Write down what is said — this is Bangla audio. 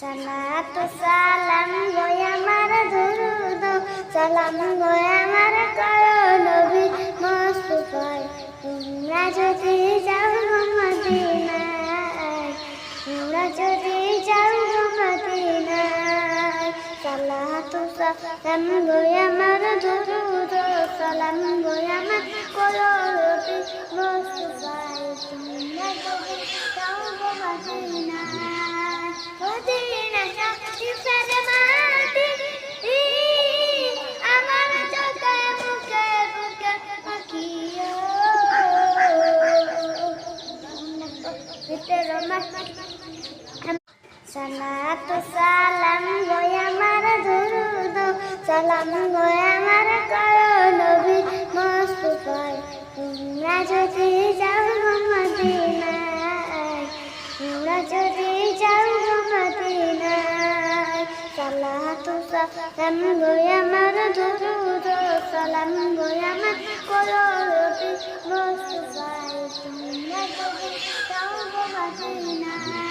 সালাতু সালাম গো আমার দুরুদ সালাম গো আমার করো নবী মুস্তাফায় তোমরা যদি যাও মদিনায় তোমরা যদি যাও মদিনায় সালাতু সালাম গো আমার দুরুদ সালাম গো আমার করো নবী মুস্তাফায় তোমরা যদি যাও মদিনায় মদিনা শান্তি ফরমাতি আমার চোখে মুখে বুকে পাখিও সালাতু সালাম গো আমার দুরুদ সালাম গো আমার করো নবী মুস্তাফায় তোমরা যদি যাও মদিনায় তোমরা যদি যাও মদিনায় সালাতু সালাম গো আমার দুরুদ সালাম গো আমার করো নবী মুস্তাফায় তোমরা যদি যাও মদিনায়